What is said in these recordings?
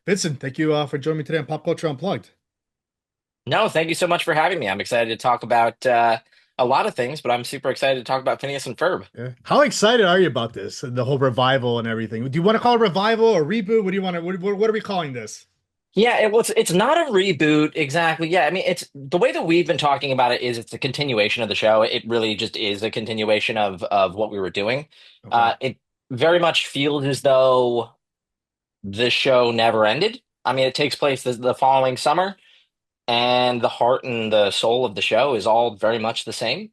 Vincent, thank you for joining me today on Pop Culture Unplugged. No, thank you so much for having me. I'm excited to talk about a lot of things, but I'm super excited to talk about Phineas and Ferb. Yeah. How excited are you about this and the whole revival and everything? Do you want to call it revival or reboot? What do you want to? What are we calling this? Yeah, it's not a reboot exactly. Yeah, I mean it's the way that we've been talking about it is it's a continuation of the show. It really just is a continuation of what we were doing. Okay. It very much feels as though the show never ended. I mean, it takes place the following summer, and the heart and the soul of the show is all very much the same.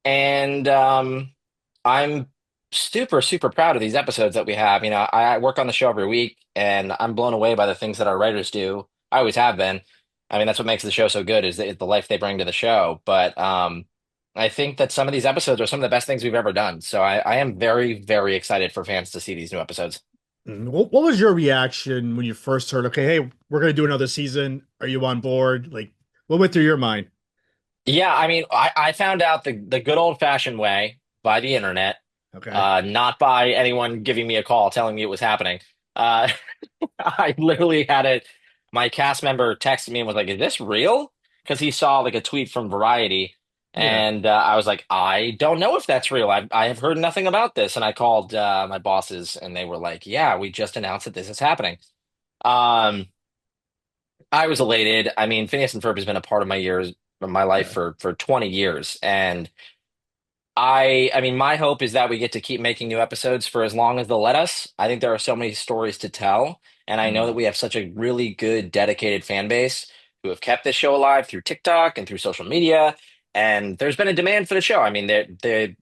And I'm super, super proud of these episodes that we have. I work on the show every week, and I'm blown away by the things that our writers do. I always have been. I mean, that's what makes the show so good is the life they bring to the show. But I think that some of these episodes are some of the best things we've ever done. So I am very, very excited for fans to see these new episodes. What was your reaction when you first heard, okay, hey, we're gonna do another season? Are you on board? Like, what went through your mind? Yeah, I mean, I found out the good old-fashioned way by the internet, Okay. not by anyone giving me a call telling me it was happening. Uh, I literally had it. My cast member texted me and was like, "Is this real?" Because he saw like a tweet from Variety, Yeah. and I was like, "I don't know if that's real. I have heard nothing about this." And I called my bosses, and they were like, "Yeah, we just announced that this is happening." Um, I was elated. I mean, Phineas and Ferb has been a part of my life Yeah. for 20 years, and I mean, my hope is that we get to keep making new episodes for as long as they'll let us. I think there are so many stories to tell, and I know that Mm. we have such a really good, dedicated fan base who have kept this show alive through TikTok and through social media. And there's been a demand for the show. I mean, the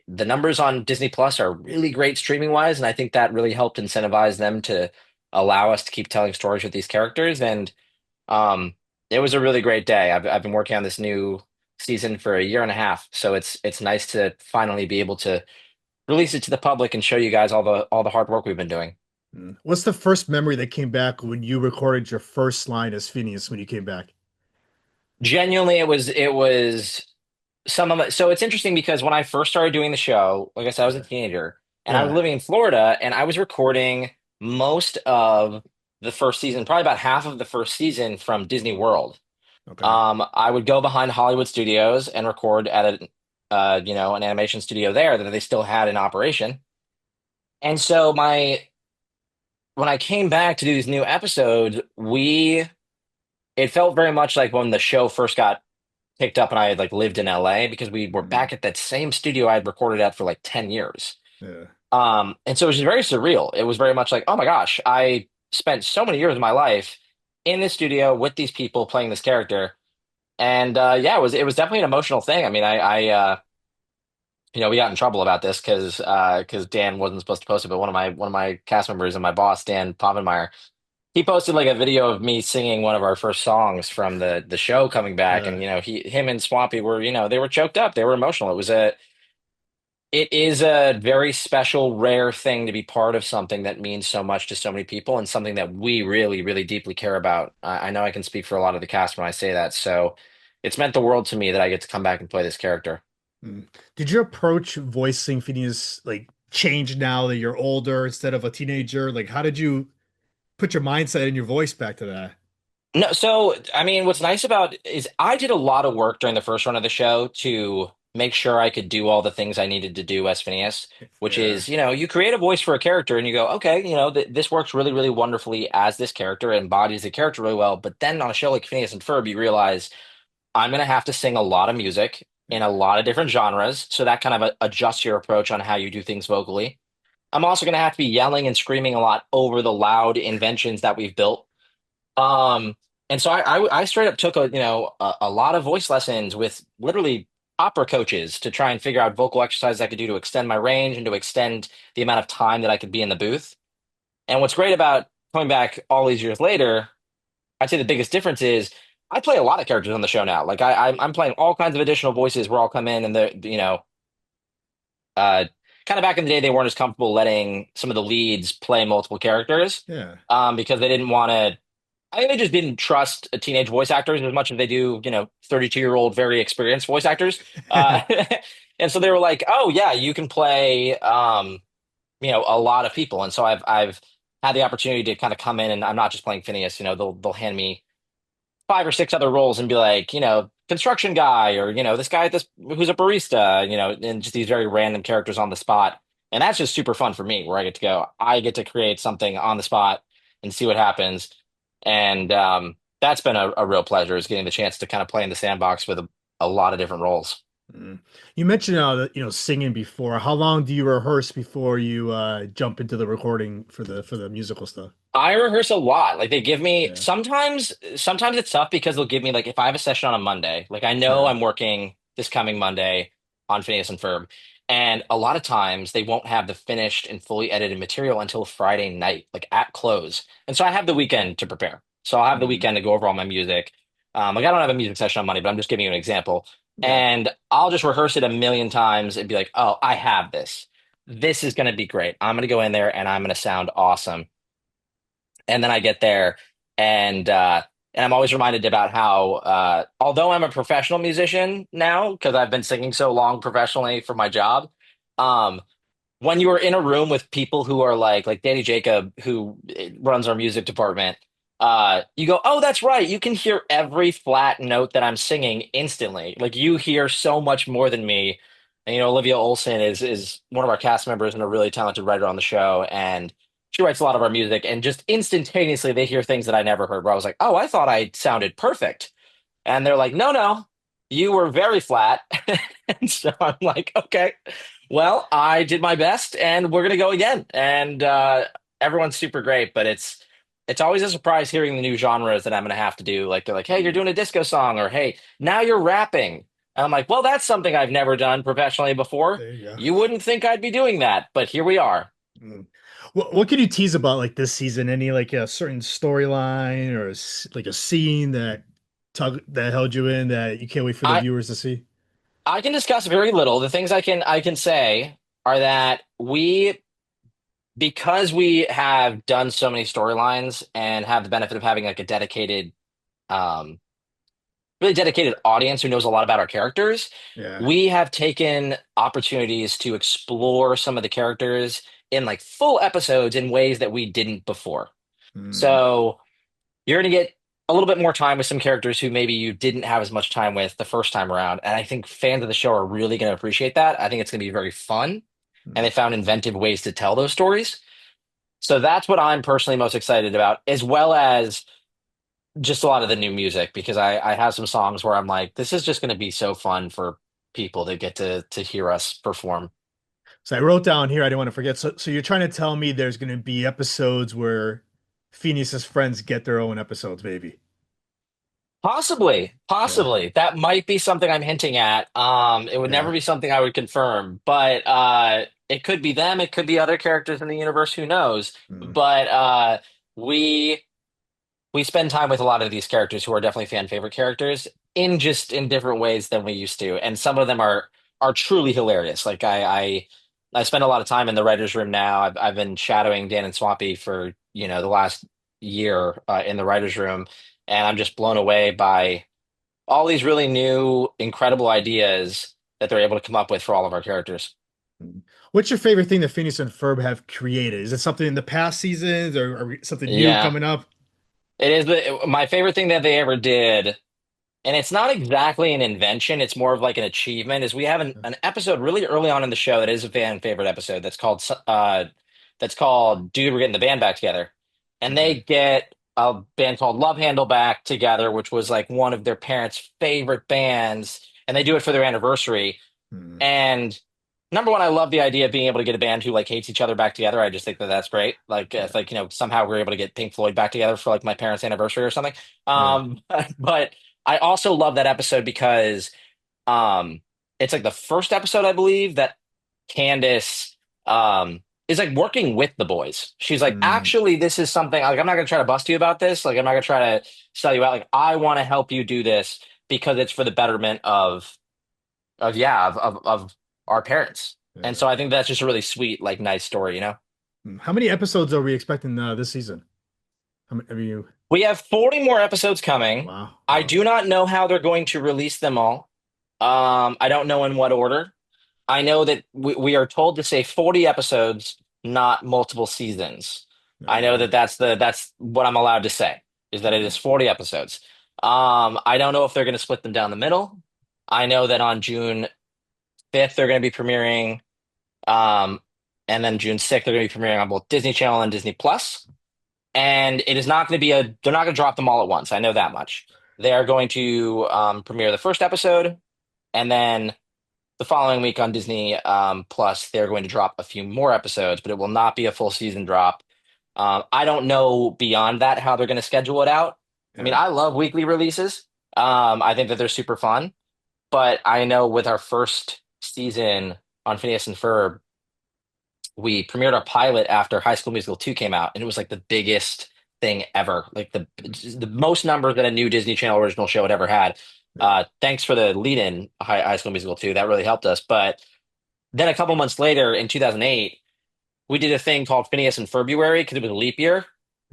numbers on Disney Plus are really great streaming wise, and I think that really helped incentivize them to allow us to keep telling stories with these characters. And um, it was a really great day. I've been working on this new season for a year and a half, so it's nice to finally be able to release it to the public and show you guys all the hard work we've been doing. What's the first memory that came back when you recorded your first line as Phineas when you came back? Genuinely, it was some of it. So it's interesting because when I first started doing the show, like I said, I was a Yeah. teenager and I was Yeah. living in Florida and I was recording most of the first season, probably about half of the first season from Disney World. Okay. I would go behind Hollywood studios and record at an animation studio there that they still had in operation. And so when I came back to do these new episodes, it felt very much like when the show first got picked up and I had like lived in LA because we were Mm. back at that same studio I had recorded at for like 10 years. Yeah. And so it was just very surreal. It was very much like, oh my gosh, I spent so many years of my life in this studio with these people playing this character. And yeah, it was definitely an emotional thing. I mean, we got in trouble about this because Dan wasn't supposed to post it, but one of my cast members and my boss, Dan Povenmire, he posted like a video of me singing one of our first songs from the show coming back, Yeah. and him and Swampy were they were choked up, they were emotional. It is a very special, rare thing to be part of something that means so much to so many people and something that we really, really deeply care about. I know I can speak for a lot of the cast when I say that, so it's meant the world to me that I get to come back and play this character. Mm. Did your approach voicing Phineas like change now that you're older instead of a teenager? Like, how did you put your mindset and your voice back to that? No, so I mean, what's nice about is I did a lot of work during the first run of the show to make sure I could do all the things I needed to do as Phineas, which Yeah. is, you create a voice for a character and you go, okay, th this works really, really wonderfully as this character, it embodies the character really well. But then on a show like Phineas and Ferb, you realize I'm going to have to sing a lot of music in a lot of different genres. So that kind of adjusts your approach on how you do things vocally. I'm also going to have to be yelling and screaming a lot over the loud inventions that we've built. Um, and so I straight up took a lot of voice lessons with literally opera coaches to try and figure out vocal exercises I could do to extend my range and to extend the amount of time that I could be in the booth. And what's great about coming back all these years later, I'd say the biggest difference is I play a lot of characters on the show now. Like I'm playing all kinds of additional voices where I'll come in and uh, kind of back in the day, they weren't as comfortable letting some of the leads play multiple characters Yeah. because they didn't want to. I think they just didn't trust teenage voice actors as much as they do, 32-year-old, very experienced voice actors. Uh, and so they were like, "Oh yeah, you can play, a lot of people." And so I've had the opportunity to kind of come in and I'm not just playing Phineas, they'll hand me five or six other roles and be like, construction guy or, this guy at this who's a barista, and just these very random characters on the spot. And that's just super fun for me where I get to create something on the spot and see what happens. And that's been a real pleasure is getting the chance to kind of play in the sandbox with a lot of different roles. Mm. You mentioned that singing before. How long do you rehearse before you jump into the recording for the musical stuff? I rehearse a lot. Like they give me Yeah. sometimes it's tough because they'll give me like if I have a session on a Monday, like I know Yeah. I'm working this coming Monday on Phineas and Ferb. And a lot of times they won't have the finished and fully edited material until Friday night, like at close. And so I have the weekend to prepare. So I'll have the Mm. weekend to go over all my music. Like I don't have a music session on Monday, but I'm just giving you an example. Yeah. And I'll just rehearse it a million times and be like, oh, I have this. This is going to be great. I'm going to go in there and I'm going to sound awesome. And then I get there and I'm always reminded about how although I'm a professional musician now, because I've been singing so long professionally for my job, um, when you are in a room with people who are like Danny Jacob, who runs our music department, you go, oh, that's right. You can hear every flat note that I'm singing instantly. Like you hear so much more than me. And Olivia Olson is one of our cast members and a really talented writer on the show, and she writes a lot of our music. And just instantaneously, they hear things that I never heard. Where I was like, oh, I thought I sounded perfect. And they're like, no, no, you were very flat. And so I'm like, okay, well, I did my best and we're gonna go again. And everyone's super great, but it's always a surprise hearing the new genres that I'm gonna have to do. Like they're like, hey, you're Mm. doing a disco song, or hey, now you're rapping. And I'm like, well, that's something I've never done professionally before. There you go. You wouldn't think I'd be doing that, but here we are. Mm. What can you tease about like this season? Any like a certain storyline or like a scene that held you in that you can't wait for the I viewers to see? I can discuss very little. The things I can say are that because we have done so many storylines and have the benefit of having like a um, really dedicated audience who knows a lot about our characters, Yeah. we have taken opportunities to explore some of the characters in like full episodes in ways that we didn't before. Mm. So you're going to get a little bit more time with some characters who maybe you didn't have as much time with the first time around. And I think fans of the show are really going to appreciate that. I think it's going to be very fun. And Mm. they found inventive ways to tell those stories. So that's what I'm personally most excited about, as well as just a lot of the new music, because I have some songs where I'm like, this is just going to be so fun for people to get to hear us perform. So I wrote down here, I didn't want to forget. So you're trying to tell me there's going to be episodes where Phineas's friends get their own episodes, maybe. Possibly, Yeah. possibly. That might be something I'm hinting at. It would never Yeah. be something I would confirm, but it could be them, it could be other characters in the universe, who knows? Mm. But we we spend time with a lot of these characters who are definitely fan favorite characters in different ways than we used to, and some of them are truly hilarious. Like I spend a lot of time in the writers' room now. I've been shadowing Dan and Swampy for the last year in the writers' room, and I'm just blown away by all these really new, incredible ideas that they're able to come up with for all of our characters. Mm. What's your favorite thing that Phineas and Ferb have created? Is it something in the past seasons or something new Yeah, coming up? it is my favorite thing that they ever did. And it's not exactly an invention, it's more of like an achievement. Is we have an episode really early on in the show that is a fan favorite episode that's called Dude, We're Getting the Band Back Together. And Okay. they get a band called Love Handle back together, which was like one of their parents' favorite bands, and they do it for their anniversary. Mm. And number one, I love the idea of being able to get a band who like hates each other back together. I just think that that's great. Like if Yeah. like somehow we're able to get Pink Floyd back together for like my parents' anniversary or something. Yeah. But I also love that episode because um it's like the first episode I believe that Candace is like working with the boys. She's like, Mm. actually, this is something like I'm not gonna try to bust you about this. Like I'm not gonna try to sell you out. Like I want to help you do this because it's for the betterment of our parents. And Yeah. so I think that's just a really sweet, like nice story. Mm. How many episodes are we expecting this season? How many, have you? We have 40 more episodes coming. Wow. I Wow. do not know how they're going to release them all. I don't know in what order. I know that we are told to say 40 episodes, not multiple seasons. I know Yeah. that that's what I'm allowed to say is that it is 40 episodes. I don't know if they're going to split them down the middle. I know that on June 5th they're going to be premiering, um, and then June 6th they're going to be premiering on both Disney Channel and Disney Plus. And it is not going to be they're not going to drop them all at once. I know that much. They are going to premiere the first episode, and then the following week on Disney Plus, they're going to drop a few more episodes, but it will not be a full season drop. I don't know beyond that how they're going to schedule it out. I mean, Yeah. I love weekly releases. I think that they're super fun, but I know with our first season on Phineas and Ferb, we premiered our pilot after High School Musical 2 came out, and it was like the biggest thing ever, like the most numbers that a new Disney Channel original show had ever had. Yeah. Thanks for the lead-in High School Musical 2. That really helped us. But then a couple months later in 2008, we did a thing called Phineas and February because it was a leap year.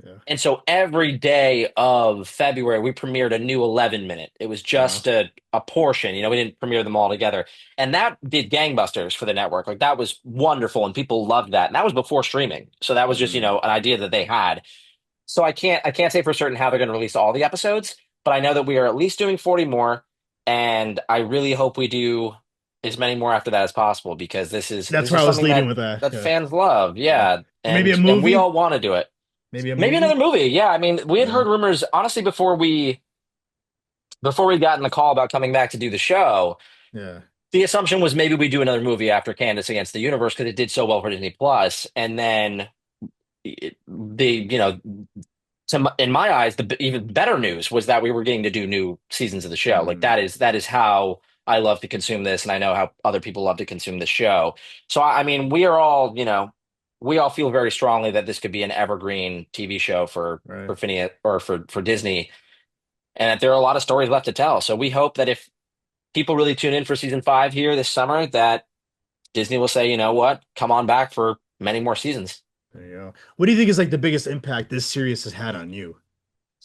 Yeah. And so every day of February, we premiered a new 11 minute. It was Wow. just a portion, we didn't premiere them all together. And that did gangbusters for the network. Like that was wonderful and people loved that. And that was before streaming. So that was just, Mm, an idea that they had. So I can't say for certain how they're going to release all the episodes, but I know that we are at least doing 40 more. And I really hope we do as many more after that as possible because this is that's this where is I was something leading that with that. that Yeah. fans love. Yeah. Yeah. Or maybe a And we movie. all want to do it. Maybe a Maybe another movie. movie. Yeah, I mean, we had Yeah. heard rumors honestly before we gotten the call about coming back to do the show. Yeah. The assumption was maybe we do another movie after Candace Against the Universe because it did so well for Disney Plus, and then in my eyes, the even better news was that we were getting to do new seasons of the show. Like Mm, that is how I love to consume this, and I know how other people love to consume the show. So I mean, we all feel very strongly that this could be an evergreen TV show for right. Phineas or for Disney, and that there are a lot of stories left to tell. So we hope that if people really tune in for season 5 here this summer, that Disney will say, you know what, come on back for many more seasons. There you go. What do you think is like the biggest impact this series has had on you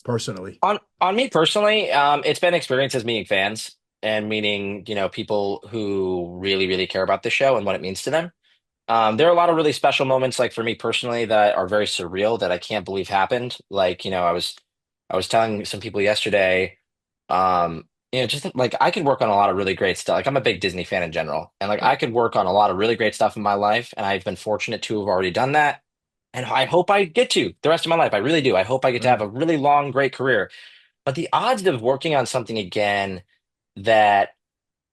personally? On me personally, it's been experiences meeting fans and meeting, people who really, really care about the show and what it means to them. There are a lot of really special moments, like for me personally, that are very surreal that I can't believe happened. Like, I was telling some people yesterday, just like I could work on a lot of really great stuff. Like I'm a big Disney fan in general, and like Yeah. I could work on a lot of really great stuff in my life, and I've been fortunate to have already done that. And I hope I get to the rest of my life. I really do. I hope I get to have Right. a really long, great career. But the odds of working on something again that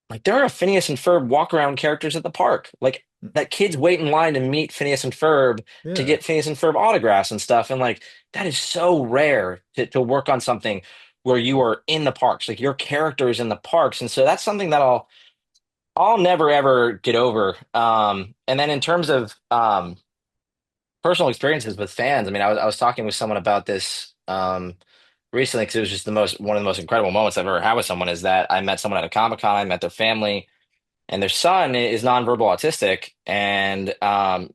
like there are Phineas and Ferb walk around characters at the park. Like that kids wait in line to meet Phineas and Ferb to Yeah. get Phineas and Ferb autographs and stuff. And like that is so rare to work on something where you are in the parks, like your character is in the parks. And so that's something that I'll never ever get over. And then in terms of personal experiences with fans, I mean, I was talking with someone about this recently because it was just one of the most incredible moments I've ever had with someone is that I met someone at a Comic-Con, I met their family, and their son is nonverbal autistic, and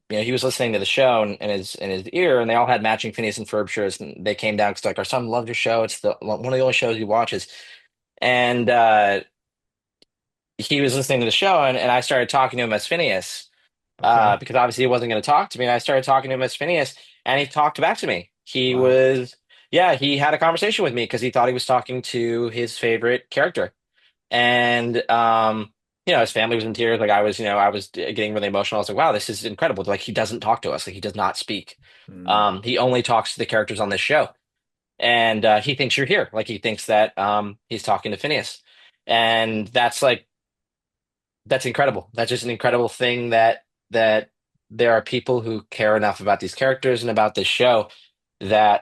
he was listening to the show in his ear, and they all had matching Phineas and Ferb shirts, and they came down because like our son loved your show. It's the one of the only shows he watches, and he was listening to the show, and I started talking to him as Phineas Okay. because obviously he wasn't going to talk to me. And I started talking to him as Phineas, and he talked back to me. Wow. Yeah, he had a conversation with me because he thought he was talking to his favorite character. And, his family was in tears. Like I was getting really emotional. I was like, wow, this is incredible. Like he doesn't talk to us. Like he does not speak. Mm, He only talks to the characters on this show. And he thinks you're here. Like he thinks that he's talking to Phineas. And that's incredible. That's just an incredible thing that there are people who care enough about these characters and about this show that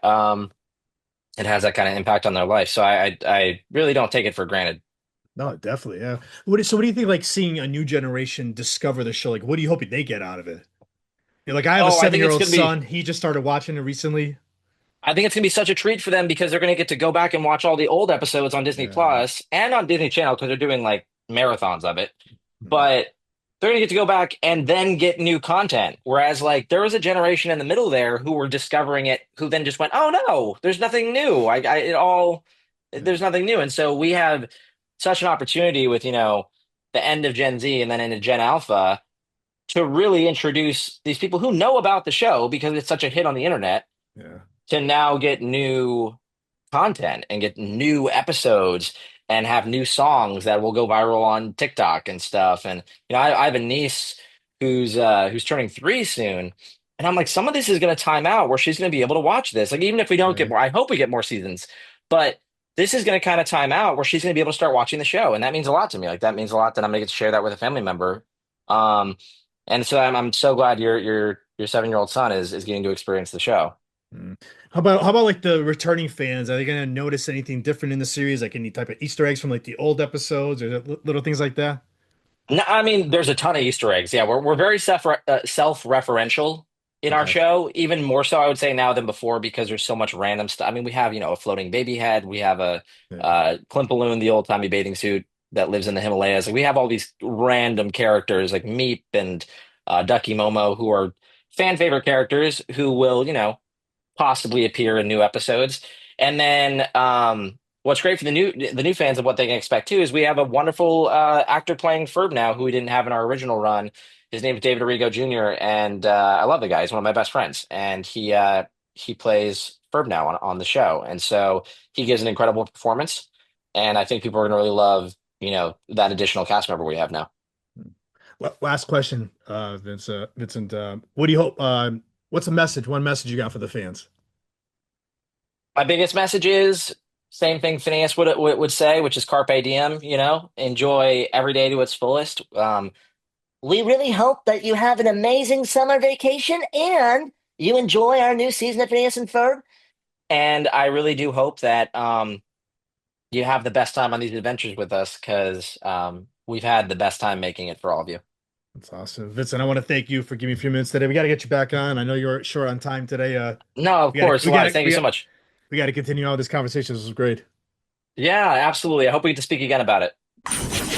it has that kind of impact on their life. So I really don't take it for granted. no, definitely. Yeah. What do you think like seeing a new generation discover the show? Like, what do you hope they get out of it? Like I have a Oh, I think it's 7-year-old gonna be son. He just started watching it recently. I think it's gonna be such a treat for them because they're gonna get to go back and watch all the old episodes on Disney Yeah. Plus and on Disney Channel because they're doing like marathons of it. Mm, But they're gonna get to go back and then get new content. Whereas like there was a generation in the middle there who were discovering it, who then just went, "Oh no, there's nothing new. There's yeah. nothing new." And so we have such an opportunity with the end of Gen Z and then into Gen Alpha to really introduce these people who know about the show because it's such a hit on the internet Yeah. to now get new content and get new episodes and have new songs that will go viral on TikTok and stuff. And I have a niece who's turning 3 soon, and I'm like, some of this is going to time out where she's going to be able to watch this. Like, even if we don't get Right. more, I hope we get more seasons, but this is going to kind of time out where she's going to be able to start watching the show, and that means a lot to me. Like, that means a lot that I'm going to get to share that with a family member. Um, and so I'm so glad your 7-year-old son is getting to experience the show. Mm. How about like the returning fans? Are they gonna notice anything different in the series, like any type of Easter eggs from like the old episodes or little things like that? No, I mean, there's a ton of Easter eggs. Yeah, we're very self-referential in our Okay. show, even more so I would say now than before because there's so much random stuff. I mean, we have, a floating baby head, we have a Yeah. Klimpaloon, the old-timey bathing suit that lives in the Himalayas. Like, we have all these random characters like Meep and Ducky Momo who are fan favorite characters who will, possibly appear in new episodes. And then what's great for the new fans of what they can expect too is we have a wonderful actor playing Ferb now who we didn't have in our original run. His name is David Errigo Jr. and I love the guy. He's one of my best friends, and he plays Ferb now on the show, and so he gives an incredible performance. And I think people are going to really love that additional cast member we have now. Last question, Vincent. What do you hope? What's a message? One message you got for the fans? My biggest message is same thing Phineas would say, which is Carpe Diem, enjoy every day to its fullest. We really hope that you have an amazing summer vacation and you enjoy our new season of Phineas and Ferb. And I really do hope that you have the best time on these adventures with us because we've had the best time making it for all of you. That's awesome, Vincent. I want to thank you for giving me a few minutes today. We got to get you back on. I know you're short on time today. No, of We got to course, we got Elias. to Thank you we so got much. we got to continue on this conversation. This was great. Yeah, absolutely. I hope we get to speak again about it.